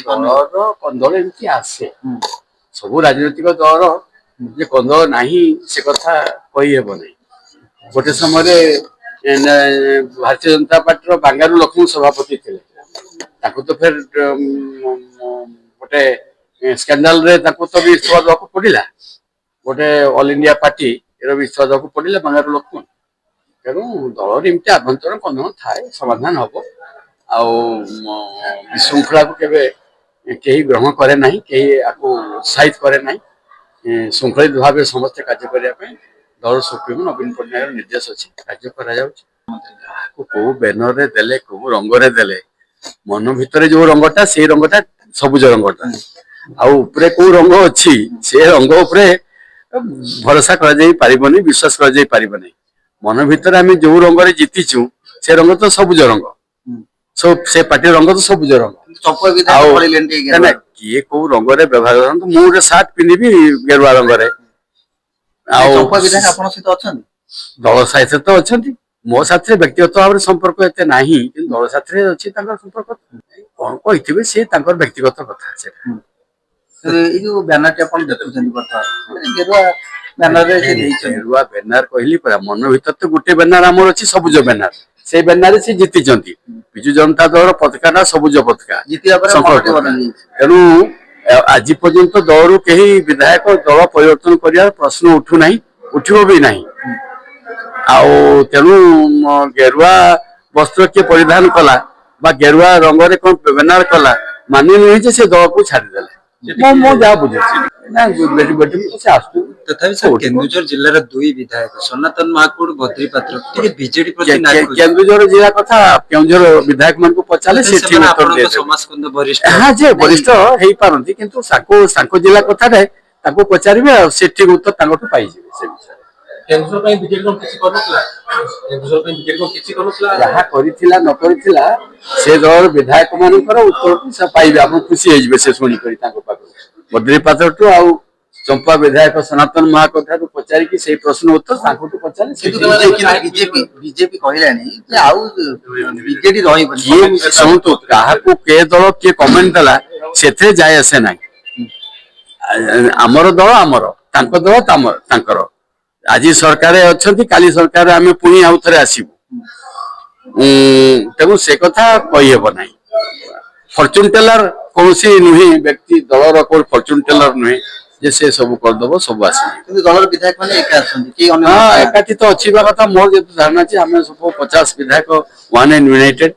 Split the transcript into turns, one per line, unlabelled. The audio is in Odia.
କନ୍ଦଳ ଏମିତି ଆସେ ସବୁ ରାଜନୈତିକ ଦଳର ଯେ କନ୍ଦଳ ନାହିଁ ସେ କଥା କହିହେବ ନାହିଁ। ଗୋଟେ ସମୟରେ ଭାରତୀୟ ଜନତା ପାର୍ଟିର ବାଙ୍ଗାରୁ ଲକ୍ଷ୍ମୀ ସଭାପତି ଥିଲେ, ତାକୁ ତ ଫେର ଗୋଟେ ସ୍କାଣ୍ଡାଲ ରେ ତାକୁ ତ ବି ଇସ୍ତଫା ଦେବାକୁ ପଡିଲା, ଗୋଟେ ଅଲ ଇଣ୍ଡିଆ ପାର୍ଟି ଏର ବି ଇସ୍ତଫା ଦେବାକୁ ପଡିଲା ବାଙ୍ଗାରୁ ଲକ୍ଷ୍ମଣ। ତେଣୁ ଦଳର ଏମିତି ଆଭ୍ୟନ୍ତରୀଣ କନ୍ଦଳ ଥାଏ, ସମାଧାନ ହବ। ଆଉ ବିଶୃଙ୍ଖଳାକୁ କେବେ କେହି ଗ୍ରହଣ କରେ ନାହିଁ, କେହି ଆକୁ ଉତ୍ସାହିତ କରେ ନାହିଁ। ଶୃଙ୍ଖଳିତ ଭାବେ ସମସ୍ତେ କାର୍ଯ୍ୟ କରିବା ପାଇଁ ଦଳ ସୁପ୍ରିମୋ ନବୀନ ପଟ୍ଟନାୟକ ନିର୍ଦ୍ଦେଶ ଅଛି, କାର୍ଯ୍ୟ କରାଯାଉଛି। କାହାକୁ କୋଉ ବ୍ୟାନରରେ ଦେଲେ କୋଉ ରଙ୍ଗରେ ଦେଲେ, ମନ ଭିତରେ ଯୋଉ ରଙ୍ଗଟା ସେଇ ରଙ୍ଗଟା ସବୁଜ ରଙ୍ଗଟା, ଆଉ ଉପରେ କୋଉ ରଙ୍ଗ ଅଛି ସେ ରଙ୍ଗ ଉପରେ ଭରସା କରାଯାଇ ପାରିବନି, ବିଶ୍ୱାସ କରାଯାଇ ପାରିବନି। ମନ ଭିତରେ ଆମେ ଯୋଉ ରଙ୍ଗରେ ଜିତିଛୁ ସେ ରଙ୍ଗ ତ ସବୁଜ ରଙ୍ଗ, ସେ ପାର୍ଟିର ରଙ୍ଗ ତ ସବୁଜ ରଙ୍ଗ। କିଏ କୋଉ ରଙ୍ଗରେ ବ୍ୟବହାର କରନ୍ତୁ, ମୁଁ ଗୋଟେ ସାର୍ଟ ପିନ୍ଧିବି ଗେରୁଆ ରଙ୍ଗରେ, ଆଉ ଦଳ ସାଥିରେ ତ ଅଛନ୍ତି। ମୋ ସାଥିରେ ବ୍ୟକ୍ତିଗତ ଭାବରେ ସମ୍ପର୍କ ଏତେ ନାହିଁ, କିନ୍ତୁ ଦଳ ସାଥିରେ ଅଛି ତାଙ୍କର ସମ୍ପର୍କ। କଣ କହିଥିବେ ସେ ତାଙ୍କର ବ୍ୟକ୍ତିଗତ କଥା। ସେଟା
ଏଇ ଯୋଉ ବ୍ୟାନରଟି ଆପଣ ଦେଖୁଛନ୍ତି
ଗେରୁଆ ବ୍ୟାନର କହିଲି ପରା, ମନ ଭିତରେ ତ ଗୋଟେ ବ୍ୟାନର ଆମର ଅଛି ସବୁଜ ବ୍ୟାନର, ସେଇ ବ୍ୟାନରରେ ସେ ଜିତିଛନ୍ତି। ବିଜୁ ଜନତା ଦଳର ପତାକା ସବୁଜ ପତାକା, ତେଣୁ ଆଜି ପର୍ଯ୍ୟନ୍ତ ଦଳରୁ କେହି ବିଧାୟକ ଦଳ ପରିବର୍ତ୍ତନ କରିବାର ପ୍ରଶ୍ନ ଉଠୁନାହିଁ, ଉଠିବ ବି ନାହିଁ। ଆଉ ତେଣୁ ଗେରୁଆ ବସ୍ତ୍ର କିଏ ପରିଧାନ କଲା ବା ଗେରୁଆ ରଙ୍ଗରେ କଣ ବ୍ୟାନର କଲା ମାନେ ନୁହେଁ ଯେ ସେ ଦଳକୁ ଛାଡିଦେଲେ। ମୁଁ ଯାହା ବୁଝୁଛି
କେନ୍ଦୁଝର ଜିଲ୍ଲାର ଦୁଇ ବିଧାୟକ ସନାତନ ମହାକୁଡ, ବଦ୍ରି ପାତ୍ର ବିଜେଡି ପ୍ରତି
କେନ୍ଦୁଝର ଜିଲ୍ଲା କଥା କେଉଁଝର ବିଧାୟକ ମାନଙ୍କୁ ପଚାରିଲେ ସେ ଠିକ ଉତ୍ତର ଦେଇଦେବେ। ହଁ ଯେ ବରିଷ୍ଠ ହେଇପାରନ୍ତି, କିନ୍ତୁ ତାଙ୍କ ଜିଲ୍ଲା କଥାରେ ତାଙ୍କୁ ପଚାରିବେ, ଆଉ ସେ ଠିକ ଉତ୍ତର ତାଙ୍କଠୁ ପାଇଯିବେ ସେ ବିଷୟରେ। ଯାହା କରିଥିଲା ନ କରିଥିଲା ସେ ଦଳର ବିଧାୟକ ମାନଙ୍କର ଉତ୍ତରକୁ ସେ ପାଇବେ, ଆପଣ ଖୁସି ହେଇଯିବେ ସେ ଶୁଣିକରି ତାଙ୍କ ପାଖରୁ। ବଦ୍ରି ପାତ୍ରଠୁ ଆଉ ଚମ୍ପା ବିଧାୟକ ସନାତନ ମହାକୁଡ ଠାରୁ ପଚାରିକି ସେଇ ପ୍ରଶ୍ନ ଉତ୍ତର ତାଙ୍କଠୁ ପଚାରିଲେ
ବିଜେପି କହିଲାଣି ଯେ ଆଉ ବିଜେଡି ରହିବନି।
ଶୁଣନ୍ତୁ, କାହାକୁ କେ ଦଳ କିଏ କମେଣ୍ଟ ଦେଲା ସେଥିରେ ଯାଏ ଆସେ ନାହିଁ। ଆମର ଦଳ ଆମର, ତାଙ୍କ ଦଳ ତାଙ୍କର। ଆଜି ସରକାର ଅଛନ୍ତି, କାଲି ସରକାର ଆମେ ପୁଣି ଆଉ ଥରେ ଆସିବୁ, ତେଣୁ ସେ କଥା କହିହେବ ନାହିଁ। ଫର୍ଚୁନ ଟେଲର କୌଣସି ନୁହେଁ ବ୍ୟକ୍ତି, ଦଳର କୋଉ ଫର୍ଚୁନ ଟେଲର ନୁହେଁ ଯେ ସେ ସବୁ କରିଦବ, ସବୁ ଆସିବ।
କିନ୍ତୁ ଦଳର ବିଧାୟକ ମାନେ ଏକା ଆସନ୍ତି,
ଏକାଠି ତ ଅଛି କଥା। ମୋର ଯେତେ ଧାରଣା ଅଛି ଆମେ ସବୁ 50 ବିଧାୟକ ୱାନ୍ ଆଣ୍ଡ ୟୁନାଇଟେଡ।